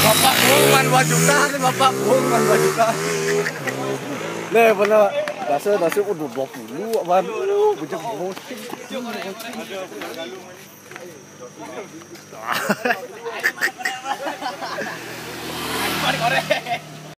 Bapak Pungman 2 juta, Bapak Pungman 2 juta. Nih, bener. Nasi udah 20, apaan? Bujang moting. Aduh,